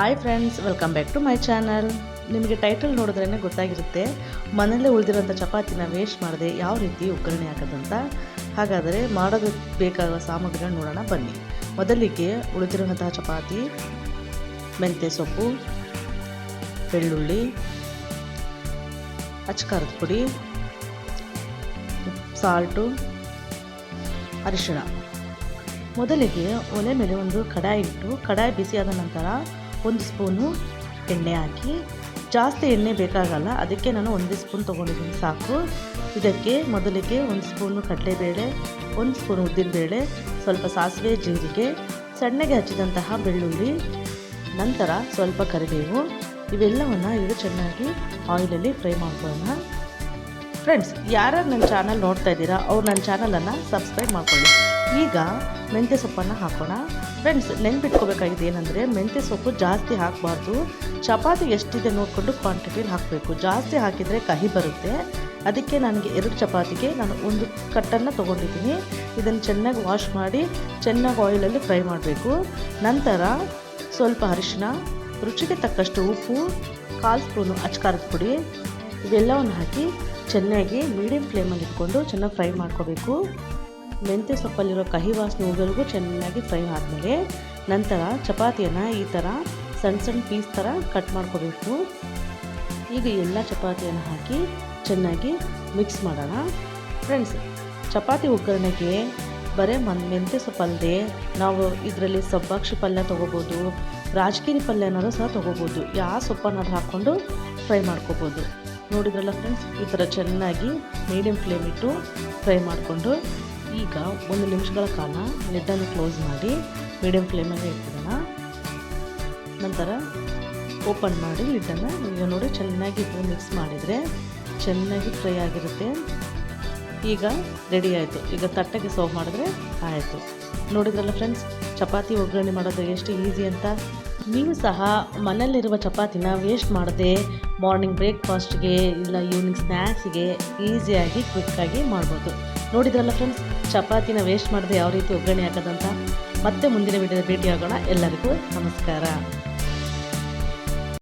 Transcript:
Hi friends, welcome back to my channel. ನಿಮಗೆ title ನೋಡಿದ್ರೇ ಗೊತ್ತಾಗಿರುತ್ತೆ ಮನೆಯಲ್ಲೇ ಉಳಿದಿರೋಂಥ ಚಪಾತಿನ ವೇಸ್ಟ್ ಮಾಡದೆ ಯಾವ ರೀತಿ ಒಗ್ಗರಣೆ ಹಾಕೋದಂತ. ಹಾಗಾದರೆ ಮಾಡೋದಕ್ಕೆ ಬೇಕಾಗುವ ಸಾಮಗ್ರಿಗಳನ್ನ ನೋಡೋಣ ಬನ್ನಿ. ಮೊದಲಿಗೆ ಉಳಿದಿರುವಂತಹ ಚಪಾತಿ, ಮೆಂತ್ಯ ಸೊಪ್ಪು, ಬೆಳ್ಳುಳ್ಳಿ, ಅಚ್ಚಕಾರದ ಪುಡಿ, ಸಾಲ್ಟು, ಅರಿಶಿಣ. ಮೊದಲಿಗೆ ಒಲೆ ಮೇಲೆ ಒಂದು ಕಡಾಯಿ ಇಟ್ಟು ಕಡಾಯಿ ಬಿಸಿಯಾದ ನಂತರ 1 ಸ್ಪೂನು ಎಣ್ಣೆ ಹಾಕಿ, ಜಾಸ್ತಿ ಎಣ್ಣೆ ಬೇಕಾಗಲ್ಲ, ಅದಕ್ಕೆ ನಾನು 1 ಸ್ಪೂನ್ ತೊಗೊಂಡಿದ್ದೀನಿ ಸಾಕು. ಇದಕ್ಕೆ ಮೊದಲಿಗೆ 1 ಸ್ಪೂನು ಕಡಲೆಬೇಳೆ, 1 ಸ್ಪೂನ್ ಉದ್ದಿನಬೇಳೆ, ಸ್ವಲ್ಪ ಸಾಸಿವೆ, ಜೀರಿಗೆ, ಸಣ್ಣಗೆ ಹಚ್ಚಿದಂತಹ ಬೆಳ್ಳುಳ್ಳಿ, ನಂತರ ಸ್ವಲ್ಪ ಕರಿಬೇವು, ಇವೆಲ್ಲವನ್ನು ಈಗ ಚೆನ್ನಾಗಿ ಆಯಿಲಲ್ಲಿ ಫ್ರೈ ಮಾಡ್ಕೊಳ್ಳೋಣ. ಫ್ರೆಂಡ್ಸ್, ಯಾರು ನನ್ನ ಚಾನಲ್ ನೋಡ್ತಾ ಇದ್ದೀರಾ ಅವ್ರು ನನ್ನ ಚಾನಲನ್ನು ಸಬ್ಸ್ಕ್ರೈಬ್ ಮಾಡ್ಕೊಳ್ಳಿ. ಈಗ ಮೆಂತ್ಯ ಸೊಪ್ಪನ್ನು ಹಾಕೋಣ. ಫ್ರೆಂಡ್ಸ್, ನೆನ್ಪಿಟ್ಕೋಬೇಕಾಗಿದೆ ಏನಂದರೆ ಮೆಂತ್ಯ ಸೊಪ್ಪು ಜಾಸ್ತಿ ಹಾಕಬಾರ್ದು. ಚಪಾತಿ ಎಷ್ಟಿದೆ ನೋಡಿಕೊಂಡು ಕ್ವಾಂಟಿಟಿಲಿ ಹಾಕಬೇಕು. ಜಾಸ್ತಿ ಹಾಕಿದರೆ ಕಹಿ ಬರುತ್ತೆ. ಅದಕ್ಕೆ ನನಗೆ 2 ಚಪಾತಿಗೆ ನಾನು 1 ಕಟ್ಟನ್ನು ತೊಗೊಂಡಿದ್ದೀನಿ. ಇದನ್ನು ಚೆನ್ನಾಗಿ ವಾಶ್ ಮಾಡಿ ಚೆನ್ನಾಗಿ ಆಯಿಲಲ್ಲಿ ಫ್ರೈ ಮಾಡಬೇಕು. ನಂತರ ಸ್ವಲ್ಪ ಅರಿಶಿನ, ರುಚಿಗೆ ತಕ್ಕಷ್ಟು ಉಪ್ಪು, 1/4 ಸ್ಪೂನು ಅಚ್ಚಕಾರದ ಪುಡಿ, ಇವೆಲ್ಲವನ್ನು ಹಾಕಿ ಚೆನ್ನಾಗಿ ಮೀಡಿಯಮ್ ಫ್ಲೇಮಲ್ಲಿ ಇಟ್ಕೊಂಡು ಚೆನ್ನಾಗಿ ಫ್ರೈ ಮಾಡ್ಕೋಬೇಕು. ಮೆಂತ್ಯ ಸೊಪ್ಪಲ್ಲಿರೋ ಕಹಿ ವಾಸನೆ ಹೋಗೋವರೆಗೂ ಚೆನ್ನಾಗಿ ಫ್ರೈ ಆದಮೇಲೆ ನಂತರ ಚಪಾತಿಯನ್ನು ಈ ಥರ ಸಣ್ಣ ಸಣ್ಣ ಪೀಸ್ ಥರ ಕಟ್ ಮಾಡ್ಕೋಬೇಕು. ಈಗ ಎಲ್ಲ ಚಪಾತಿಯನ್ನು ಹಾಕಿ ಚೆನ್ನಾಗಿ ಮಿಕ್ಸ್ ಮಾಡೋಣ. ಫ್ರೆಂಡ್ಸ್, ಚಪಾತಿ ಒಗ್ಗರಣೆಗೆ ಬರೀ ಮೆಂತ್ಯ ಸೊಪ್ಪಲ್ಲದೆ ನಾವು ಇದರಲ್ಲಿ ಸಬ್ಬಾಕ್ಷಿ ಪಲ್ಯ ತೊಗೋಬೋದು, ರಾಜಗಿರಿ ಪಲ್ಯ ಏನಾದರೂ ಸಹ ತೊಗೋಬೋದು. ಯಾವ ಸೊಪ್ಪನ್ನಾದ್ರೂ ಹಾಕ್ಕೊಂಡು ಫ್ರೈ ಮಾಡ್ಕೋಬೋದು. ನೋಡಿದ್ರಲ್ಲ ಫ್ರೆಂಡ್ಸ್, ಈ ಥರ ಚೆನ್ನಾಗಿ ಮೀಡಿಯಮ್ ಫ್ಲೇಮ್ ಇಟ್ಟು ಫ್ರೈ ಮಾಡಿಕೊಂಡು ಈಗ 1 ನಿಮಿಷಗಳ ಕಾಲ ಲಿಡ್ಡನ್ನು ಕ್ಲೋಸ್ ಮಾಡಿ ಮೀಡಿಯಮ್ ಫ್ಲೇಮಲ್ಲಿ ಇಟ್ಬಿಡೋಣ. ನಂತರ ಓಪನ್ ಮಾಡಿ ಲಿಡ್ಡನ್ನು ಈಗ ನೋಡಿ ಚೆನ್ನಾಗಿ ಮಿಕ್ಸ್ ಮಾಡಿದರೆ ಚೆನ್ನಾಗಿ ಫ್ರೈ ಆಗಿರುತ್ತೆ. ಈಗ ರೆಡಿ ಆಯಿತು. ಈಗ ತಟ್ಟೆಗೆ ಸರ್ವ್ ಮಾಡಿದ್ರೆ ಆಯಿತು. ನೋಡಿದ್ರಲ್ಲ ಫ್ರೆಂಡ್ಸ್, ಚಪಾತಿ ಒಗ್ಗರಣೆ ಮಾಡೋದು ಎಷ್ಟು ಈಸಿ ಅಂತ. ನೀವು ಸಹ ಮನೆಯಲ್ಲಿರುವ ಚಪಾತಿನ ವೇಸ್ಟ್ ಮಾಡದೆ ಮಾರ್ನಿಂಗ್ ಬ್ರೇಕ್ಫಾಸ್ಟ್ಗೆ ಇಲ್ಲ ಈವ್ನಿಂಗ್ ಸ್ನ್ಯಾಕ್ಸಿಗೆ ಈಸಿಯಾಗಿ ಕ್ವಿಕ್ಕಾಗಿ ಮಾಡ್ಬೋದು. ನೋಡಿದ್ರಲ್ಲ ಫ್ರೆಂಡ್ಸ್, ಚಪಾತಿನ ವೇಸ್ಟ್ ಮಾಡದೆ ಯಾವ ರೀತಿ ಒಗ್ಗರಣೆ ಹಾಕೋದಂತ. ಮತ್ತೆ ಮುಂದಿನ ವಿಡಿಯೋದಲ್ಲಿ ಭೇಟಿಯಾಗೋಣ. ಎಲ್ಲರಿಗೂ ನಮಸ್ಕಾರ.